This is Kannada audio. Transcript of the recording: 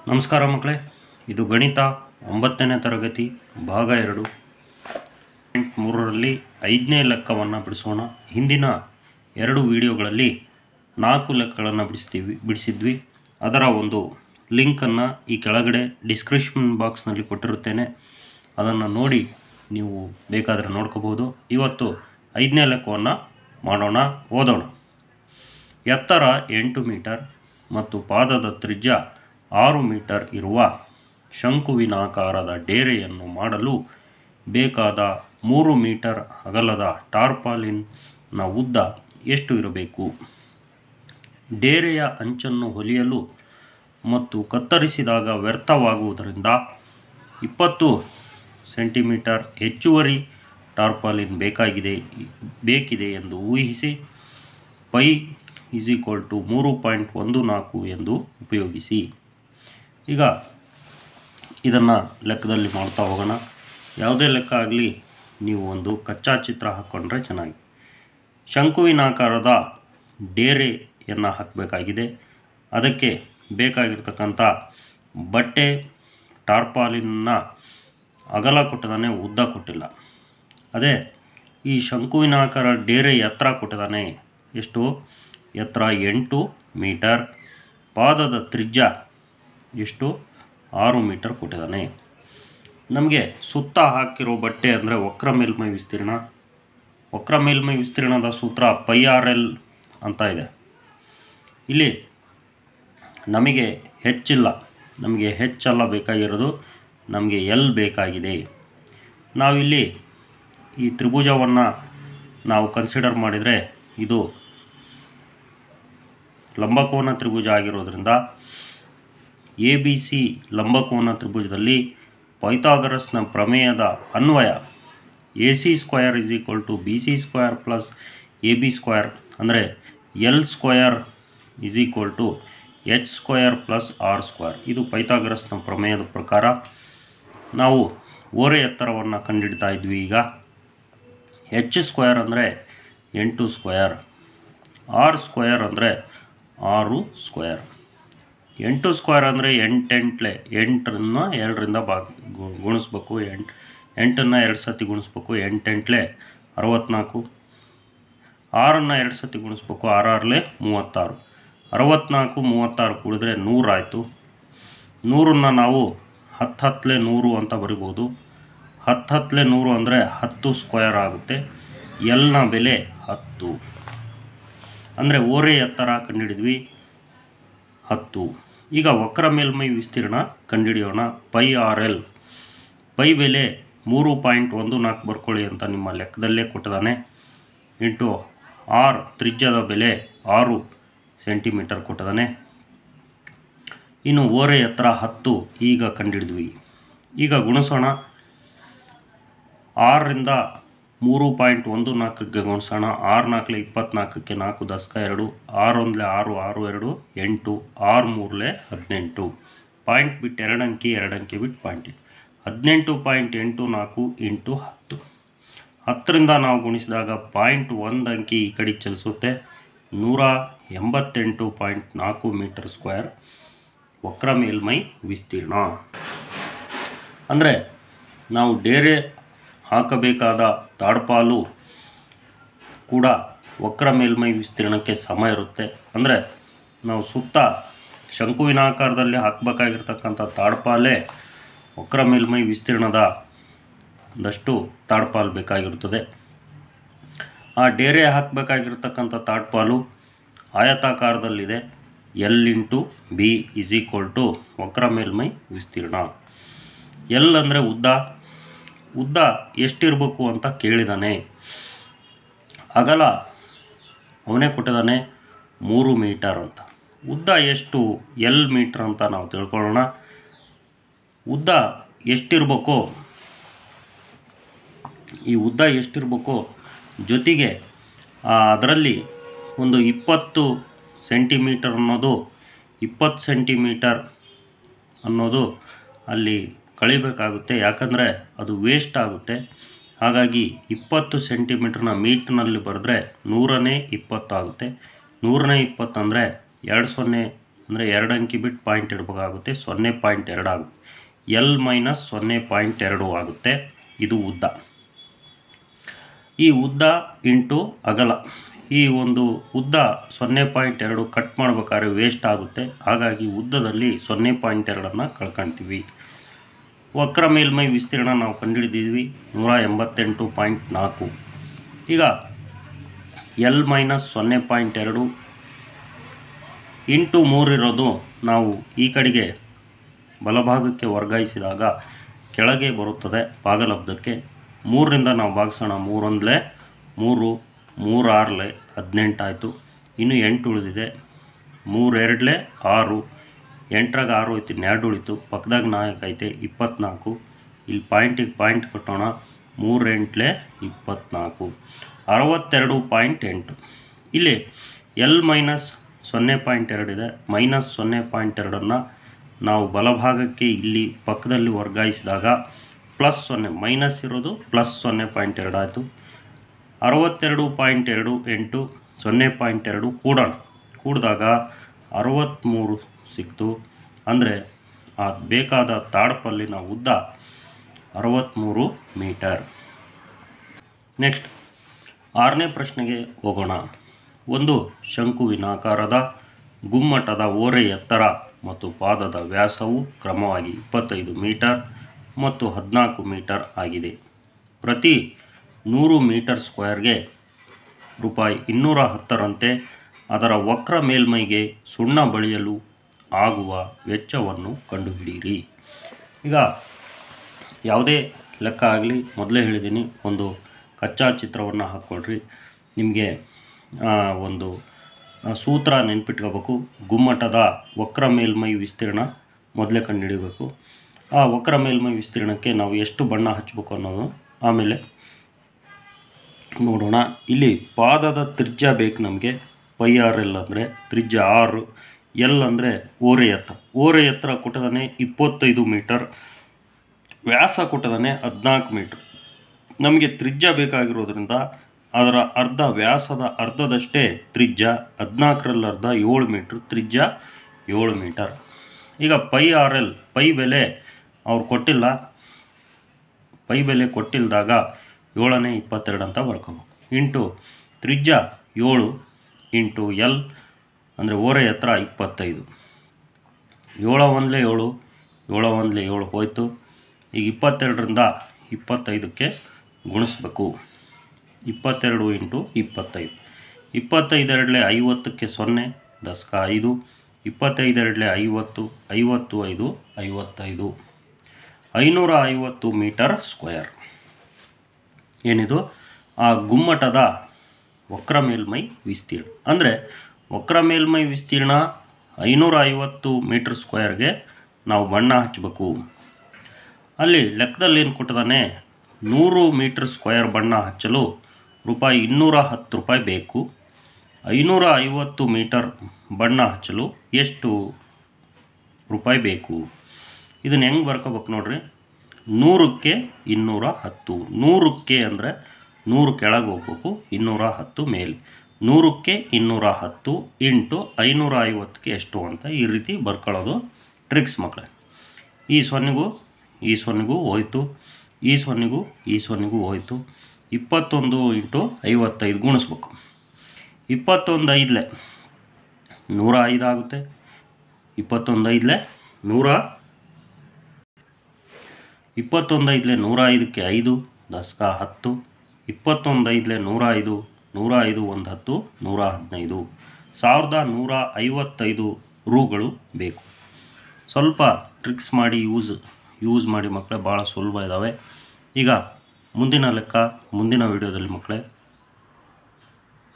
ನಮಸ್ಕಾರ ಮಕ್ಕಳೇ, ಇದು ಗಣಿತ 9ನೇ ತರಗತಿ ಭಾಗ 2 3ರಲ್ಲಿ 5ನೇ ಲೆಕ್ಕವನ್ನು ಬಿಡಿಸೋಣ. ಹಿಂದಿನ 2 ವಿಡಿಯೋಗಳಲ್ಲಿ 4 ಲೆಕ್ಕಗಳನ್ನು ಬಿಡಿಸಿದ್ವಿ. ಅದರ ಒಂದು ಲಿಂಕನ್ನು ಈ ಕೆಳಗಡೆ ಡಿಸ್ಕ್ರಿಪ್ಷನ್ ಬಾಕ್ಸ್ನಲ್ಲಿ ಕೊಟ್ಟಿರುತ್ತೇನೆ. ಅದನ್ನು ನೋಡಿ ನೀವು ಬೇಕಾದರೆ ನೋಡ್ಕೋಬೋದು. ಇವತ್ತು 5ನೇ ಲೆಕ್ಕವನ್ನು ಮಾಡೋಣ, ಓದೋಣ. ಎತ್ತರ 8 ಮೀಟರ್ ಮತ್ತು ಪಾದದ ತ್ರಿಜ್ಯ 6 ಮೀಟರ್ ಇರುವ ಶಂಕುವಿನಾಕಾರದ ಡೇರೆಯನ್ನು ಮಾಡಲು ಬೇಕಾದ 3 ಮೀಟರ್ ಅಗಲದ ಟಾರ್ಪಾಲಿನ್ನ ಉದ್ದ ಎಷ್ಟು ಇರಬೇಕು? ಡೇರೆಯ ಅಂಚನ್ನು ಹೊಲಿಯಲು ಮತ್ತು ಕತ್ತರಿಸಿದಾಗ ವ್ಯರ್ಥವಾಗುವುದರಿಂದ 20 ಸೆಂಟಿಮೀಟರ್ ಹೆಚ್ಚುವರಿ ಟಾರ್ಪಾಲಿನ್ ಬೇಕಿದೆ ಎಂದು ಊಹಿಸಿ. ಪೈ = 3.14 ಎಂದು ಉಪಯೋಗಿಸಿ. ಈಗ ಇದನ್ನು ಲೆಕ್ಕದಲ್ಲಿ ಮಾಡ್ತಾ ಹೋಗೋಣ. ಯಾವುದೇ ಲೆಕ್ಕ ಆಗಲಿ ನೀವು ಒಂದು ಕಚ್ಚಾ ಚಿತ್ರ ಹಾಕ್ಕೊಂಡ್ರೆ ಚೆನ್ನಾಗಿ. ಶಂಕುವಿನಾಕಾರದ ಡೇರೆಯನ್ನು ಹಾಕಬೇಕಾಗಿದೆ. ಅದಕ್ಕೆ ಬೇಕಾಗಿರ್ತಕ್ಕಂಥ ಬಟ್ಟೆ ಟಾರ್ಪಾಲಿನ್ನ ಅಗಲ ಕೊಟ್ಟಿದ್ದಾನೆ, ಉದ್ದ ಕೊಟ್ಟಿಲ್ಲ. ಅದೇ ಈ ಶಂಕುವಿನಾಕಾರ ಡೇರೆ ಎತ್ತರ ಕೊಟ್ಟಿದ್ದಾನೆ. ಎಷ್ಟು? ಎತ್ತರ 8 ಮೀಟರ್, ಪಾದದ ತ್ರಿಜ್ಯ ಎಷ್ಟು? 6 ಮೀಟರ್ ಕೊಟ್ಟಿದ್ದಾನೆ. ನಮಗೆ ಸುತ್ತ ಹಾಕಿರೋ ಬಟ್ಟೆ ಅಂದರೆ ವಕ್ರ ಮೇಲ್ಮೈ ವಿಸ್ತೀರ್ಣ. ವಕ್ರ ಮೇಲ್ಮೈ ವಿಸ್ತೀರ್ಣದ ಸೂತ್ರ πr/l ಅಂತ ಇದೆ. ಇಲ್ಲಿ ನಮಗೆ ಹೆಚ್ಚಿಲ್ಲ, ನಮಗೆ ಹೆಚ್ಚಲ್ಲ ಬೇಕಾಗಿರೋದು, ನಮಗೆ L ಬೇಕಾಗಿದೆ. ನಾವಿಲ್ಲಿ ಈ ತ್ರಿಭುಜವನ್ನು ನಾವು ಕನ್ಸಿಡರ್ ಮಾಡಿದರೆ ಇದು ಲಂಬಕೋನ ತ್ರಿಭುಜ ಆಗಿರೋದ್ರಿಂದ ABC ಲಂಬಕೋನ ತ್ರಿಭುಜದಲ್ಲಿ ಪೈಥಾಗರಸ್ನ ಪ್ರಮೇಯದ ಅನ್ವಯ AC² = BC² + AB² ಅಂದರೆ L² = H² + R². ಇದು ಪೈಥಾಗರಸ್ನ ಪ್ರಮೇಯದ ಪ್ರಕಾರ. ನಾವು ಓರೆ ಎತ್ತರವನ್ನು ಕಂಡುಹಿಡ್ತಾ ಇದ್ವಿ. ಈಗ H² ಅಂದರೆ 8², R² ಅಂದರೆ 6². 8² ಅಂದರೆ 8 8ನ್ನು 2ರಿಂದ ಗುಣಿಸ್ಬೇಕು. 8ನ್ನು 2 ಸತಿ ಗುಣಿಸ್ಬೇಕು. 8 8 64. 6ನ್ನು 2 ಸತಿ ಗುಣಿಸ್ಬೇಕು. 6 6 36. 64 36 ಕೂಡಿದ್ರೆ 100 ಆಯಿತು. 100ನ್ನು ನಾವು 10 10 100 ಅಂತ ಬರಿಬೋದು. 10 10 100 ಅಂದರೆ 10² ಆಗುತ್ತೆ. Lನ ಬೆಲೆ 10. ಅಂದರೆ ಓರೆ ಎತ್ತರ ಕಂಡುಹಿಡಿದ್ವಿ 10. ಈಗ ವಕ್ರ ಮೇಲ್ಮೈ ವಿಸ್ತೀರ್ಣ ಕಂಡುಹಿಡಿಯೋಣ. πr/l. ಪೈ ಬೆಲೆ 3.14 ಬರ್ಕೊಳ್ಳಿ ಅಂತ ನಿಮ್ಮ ಲೆಕ್ಕದಲ್ಲೇ ಕೊಟ್ಟಿದ್ದಾನೆ. ಇಂಟು r ತ್ರಿಜ್ಯದ ಬೆಲೆ 6 ಸೆಂಟಿಮೀಟರ್ ಕೊಟ್ಟಿದ್ದಾನೆ. ಇನ್ನು ಓರೆ ಎತ್ತರ 10 ಈಗ ಕಂಡುಹಿಡಿದ್ವಿ. ಈಗ ಗುಣಿಸೋಣ. 6ರಿಂದ 3.14ಗೆ ಗುಣಿಸೋಣ. 6 4 24ಕ್ಕೆ 4 10 2, 6 1 6 6 2 8, 6 3 18. ಪಾಯಿಂಟ್ ಬಿಟ್ಟು 2 ಅಂಕಿ, 2 ಅಂಕಿ ಬಿಟ್ಟು ಪಾಯಿಂಟ್. 18.84 ಇಂಟು 10. 10ರಿಂದ ನಾವು ಗುಣಿಸಿದಾಗ 0.1 ಅಂಕಿ ಈ ಕಡೆ ಚಲಿಸುತ್ತೆ. 188.4 ಮೀಟರ್ ಸ್ಕ್ವೇರ್ ವಕ್ರ ಮೇಲ್ಮೈ ವಿಸ್ತೀರ್ಣ. ಅಂದರೆ ನಾವು ಡೇರೆ ಹಾಕಬೇಕಾದ ತಾಡ್ಪಾಲು ಕೂಡ ವಕ್ರ ಮೇಲ್ಮೈ ವಿಸ್ತೀರ್ಣಕ್ಕೆ ಸಮ ಇರುತ್ತೆ. ಅಂದರೆ ನಾವು ಸುತ್ತ ಶಂಕುವಿನಾಕಾರದಲ್ಲಿ ಹಾಕಬೇಕಾಗಿರ್ತಕ್ಕಂಥ ತಾಡ್ಪಾಲೇ ವಕ್ರ ಮೇಲ್ಮೈ ವಿಸ್ತೀರ್ಣದಷ್ಟು ತಾಡ್ಪಾಲು ಬೇಕಾಗಿರುತ್ತದೆ. ಆ ಡೇರೆ ಹಾಕಬೇಕಾಗಿರ್ತಕ್ಕಂಥ ತಾಡ್ಪಾಲು ಆಯತಾಕಾರದಲ್ಲಿದೆ. L × B = ವಕ್ರ ಮೇಲ್ಮೈ ವಿಸ್ತೀರ್ಣ. L ಅಂದರೆ ಉದ್ದ. ಉದ್ದ ಎಷ್ಟಿರಬೇಕು ಅಂತ ಕೇಳಿದಾನೆ. ಅಗಲ ಅವನೇ ಕೊಟ್ಟಿದ್ದಾನೆ 3 ಮೀಟರ್ ಅಂತ. ಉದ್ದ ಎಷ್ಟು? L ಮೀಟರ್ ಅಂತ ನಾವು ತಿಳ್ಕೊಳ್ಳೋಣ. ಉದ್ದ ಎಷ್ಟಿರಬೇಕೋ, ಈ ಉದ್ದ ಎಷ್ಟಿರಬೇಕೋ ಜೊತೆಗೆ ಅದರಲ್ಲಿ ಒಂದು 20 ಸೆಂಟಿಮೀಟರ್ ಅನ್ನೋದು 20 ಸೆಂಟಿಮೀಟರ್ ಅನ್ನೋದು ಅಲ್ಲಿ ಕಳಿಬೇಕಾಗುತ್ತೆ. ಯಾಕಂದರೆ ಅದು ವೇಸ್ಟ್ ಆಗುತ್ತೆ. ಹಾಗಾಗಿ 20 ಸೆಂಟಿಮೀಟರ್ನ ಮೀಟ್ರ್ನಲ್ಲಿ ಬರೆದ್ರೆ 100ನೇ 20 ಆಗುತ್ತೆ. 100ನೇ 20 ಅಂದರೆ 2 0 ಅಂದರೆ 2 ಅಂಕಿ ಬಿಟ್ಟು ಪಾಯಿಂಟ್ ಇಡಬೇಕಾಗುತ್ತೆ, 0.2 ಆಗುತ್ತೆ. L ಮೈನಸ್ 0.2 ಆಗುತ್ತೆ. ಇದು ಉದ್ದ. ಈ ಉದ್ದ ಇಂಟು ಅಗಲ, ಈ ಒಂದು ಉದ್ದ 0.2 ಕಟ್ ಮಾಡ್ಬೇಕಾದ್ರೆ ವೇಸ್ಟ್ ಆಗುತ್ತೆ. ಹಾಗಾಗಿ ಉದ್ದದಲ್ಲಿ 0.2 ಕಳ್ಕೊಳ್ತೀವಿ. ವಕ್ರ ಮೇಲ್ಮೈ ವಿಸ್ತೀರ್ಣ ನಾವು ಕಂಡುಹಿಡಿದಿದ್ವಿ 188.4. ಈಗ L ಮೈನಸ್ 0.2 ಇಂಟು 3 ಇರೋದು ನಾವು ಈ ಕಡೆಗೆ ಬಲಭಾಗಕ್ಕೆ ವರ್ಗಾಯಿಸಿದಾಗ ಕೆಳಗೆ ಬರುತ್ತದೆ ಭಾಗಲಬ್ಧಕ್ಕೆ. 3ರಿಂದ ನಾವು ಭಾಗಿಸೋಣ. 3 1 3, 3 6 18 ಆಯಿತು. ಇನ್ನು 8 ಉಳಿದಿದೆ. 3 2 6, 8ರಾಗ 6 ಐತಿ, 2 ಉಳಿತು. ಪಕ್ಕದಾಗ 4 ಐತೆ 24. ಇಲ್ಲಿ ಪಾಯಿಂಟಿಗೆ ಪಾಯಿಂಟ್ ಕೊಟ್ಟೋಣ. 3 8 24, 62.8. ಇಲ್ಲಿ L ಮೈನಸ್ 0.2 ಇದೆ. ಮೈನಸ್ 0.2 ನಾವು ಬಲಭಾಗಕ್ಕೆ ಇಲ್ಲಿ ಪಕ್ಕದಲ್ಲಿ ವರ್ಗಾಯಿಸಿದಾಗ ಪ್ಲಸ್ 0, ಮೈನಸ್ ಇರೋದು ಪ್ಲಸ್ 0.2 ಆಯಿತು. 62.28 0.2 ಕೂಡೋಣ. ಕೂಡಿದಾಗ 63 ಸಿಕ್ತು. ಅಂದರೆ ಆ ಬೇಕಾದ ತಾಡ್ಪಲ್ಲಿನ ಉದ್ದ 63 ಮೀಟರ್. ನೆಕ್ಸ್ಟ್ 6ನೇ ಪ್ರಶ್ನೆಗೆ ಹೋಗೋಣ. ಒಂದು ಶಂಕುವಿನಾಕಾರದ ಗುಮ್ಮಟದ ಓರೆ ಎತ್ತರ ಮತ್ತು ಪಾದದ ವ್ಯಾಸವು ಕ್ರಮವಾಗಿ 25 ಮೀಟರ್ ಮತ್ತು 14 ಮೀಟರ್ ಆಗಿದೆ. ಪ್ರತಿ 100 ಮೀಟರ್ ಸ್ಕ್ವೇರ್ಗೆ ರೂಪಾಯಿ 210ರಂತೆ ಅದರ ವಕ್ರ ಮೇಲ್ಮೈಗೆ ಸುಣ್ಣ ಬಳಿಯಲು ಆಗುವ ವೆಚ್ಚವನ್ನು ಕಂಡುಹಿಡಿಯಿರಿ. ಈಗ ಯಾವುದೇ ಲೆಕ್ಕ ಆಗಲಿ, ಮೊದಲೇ ಹೇಳಿದ್ದೀನಿ, ಒಂದು ಕಚ್ಚಾ ಚಿತ್ರವನ್ನು ಹಾಕ್ಕೊಳ್ರಿ. ನಿಮಗೆ ಒಂದು ಸೂತ್ರ ನೆನ್ಪಿಟ್ಕೋಬೇಕು. ಗುಮ್ಮಟದ ವಕ್ರ ಮೇಲ್ಮೈ ವಿಸ್ತೀರ್ಣ ಮೊದಲೇ ಕಂಡುಹಿಡಿಯಬೇಕು. ಆ ವಕ್ರ ಮೇಲ್ಮೈ ವಿಸ್ತೀರ್ಣಕ್ಕೆ ನಾವು ಎಷ್ಟು ಬಣ್ಣ ಹಚ್ಚಬೇಕು ಅನ್ನೋದು ಆಮೇಲೆ ನೋಡೋಣ. ಇಲ್ಲಿ ಪಾದದ ತ್ರಿಜ್ಯ ಬೇಕು ನಮಗೆ. πr_l ಅಂದರೆ ತ್ರಿಜ್ಯ 6, L ಅಂದರೆ ಓರೆ ಎತ್ತರ. ಓರೆ ಎತ್ತರ ಕೊಟ್ಟದಾನೆ 25 ಮೀಟರ್, ವ್ಯಾಸ ಕೊಟ್ಟದಾನೆ 14 ಮೀಟರ್. ನಮಗೆ ತ್ರಿಜ್ಯ ಬೇಕಾಗಿರೋದ್ರಿಂದ ಅದರ ಅರ್ಧ, ವ್ಯಾಸದ ಅರ್ಧದಷ್ಟೇ ತ್ರಿಜ್ಯ, 14ರಲ್ಲಿ ಅರ್ಧ 7 ಮೀಟ್ರ್, ತ್ರಿಜ್ಯ 7 ಮೀಟರ್. ಈಗ πr_l, ಪೈ ಬೆಲೆ ಅವ್ರು ಕೊಟ್ಟಿಲ್ಲ. ಪೈ ಬೆಲೆ ಕೊಟ್ಟಿಲ್ದಾಗ 7ನೇ 22 ಅಂತ ಬರ್ಕೋಬೇಕು. ಇಂಟು ತ್ರಿಜ್ಯ 7 ಇಂಟು L ಅಂದರೆ ಓರೆ ಎತ್ತರ 25. 7 1 7, 7 1 7 ಹೋಯಿತು. ಈಗ 22ರಿಂದ 25ಕ್ಕೆ ಗುಣಿಸ್ಬೇಕು. 22 ಇಂಟು 25, 25 2 50ಕ್ಕೆ 0, ದಶಕ 5, 25 2 50, 50 5 55, 550 ಮೀಟರ್ ಸ್ಕ್ವೇರ್. ಏನಿದು ಆ ಗುಮ್ಮಟದ ವಕ್ರ ಮೇಲ್ಮೈ ವಿಸ್ತೀರ್ಣ. ಅಂದರೆ ವಕ್ರ ಮೇಲ್ಮೈ ವಿಸ್ತೀರ್ಣ 550 ಮೀಟರ್ ಸ್ಕ್ವೇರ್ಗೆ ನಾವು ಬಣ್ಣ ಹಚ್ಚಬೇಕು. ಅಲ್ಲಿ ಲೆಕ್ಕದಲ್ಲಿ ಏನು ಕೊಟ್ಟದಾನೆ, 100 ಮೀಟರ್ ಸ್ಕ್ವೇರ್ ಬಣ್ಣ ಹಚ್ಚಲು ರೂಪಾಯಿ 210 ಬೇಕು. 550 ಮೀಟರ್ ಬಣ್ಣ ಹಚ್ಚಲು ಎಷ್ಟು ರೂಪಾಯಿ ಬೇಕು? ಇದನ್ನು ಹೆಂಗೆ ಬರ್ಕೋಬೇಕು ನೋಡ್ರಿ. 100ಕ್ಕೆ 210. 100ಕ್ಕೆ ಅಂದರೆ 100 ಕೆಳಗೆ ಹೋಗ್ಬೇಕು, 210 ಮೇಲೆ. 100ಕ್ಕೆ 210 ಇಂಟು 550ಕ್ಕೆ ಎಷ್ಟು ಅಂತ ಈ ರೀತಿ ಬರ್ಕೊಳ್ಳೋದು ಟ್ರಿಕ್ಸ್ ಮಕ್ಕಳೇ. ಈ ಸೊನ್ನೆಗೂ ಹೋಯ್ತು, ಈ ಸೊನ್ನೆಗೂ ಹೋಯ್ತು. 21 ಇಂಟು 55 ಗುಣಿಸ್ಬೇಕು. 21 5 105 ಆಗುತ್ತೆ. 21 5 100, 21 5 105ಕ್ಕೆ 5, ದಶಕ 10. 21 5 105, 105 1 10, 115, 1155 ರೂಗಳು ಬೇಕು. ಸ್ವಲ್ಪ ಟ್ರಿಕ್ಸ್ ಮಾಡಿ ಯೂಸ್ ಮಾಡಿ ಮಕ್ಕಳೇ, ಭಾಳ ಸುಲಭ ಇದ್ದಾವೆ. ಈಗ ಮುಂದಿನ ಲೆಕ್ಕ ಮುಂದಿನ ವಿಡಿಯೋದಲ್ಲಿ ಮಕ್ಕಳೇ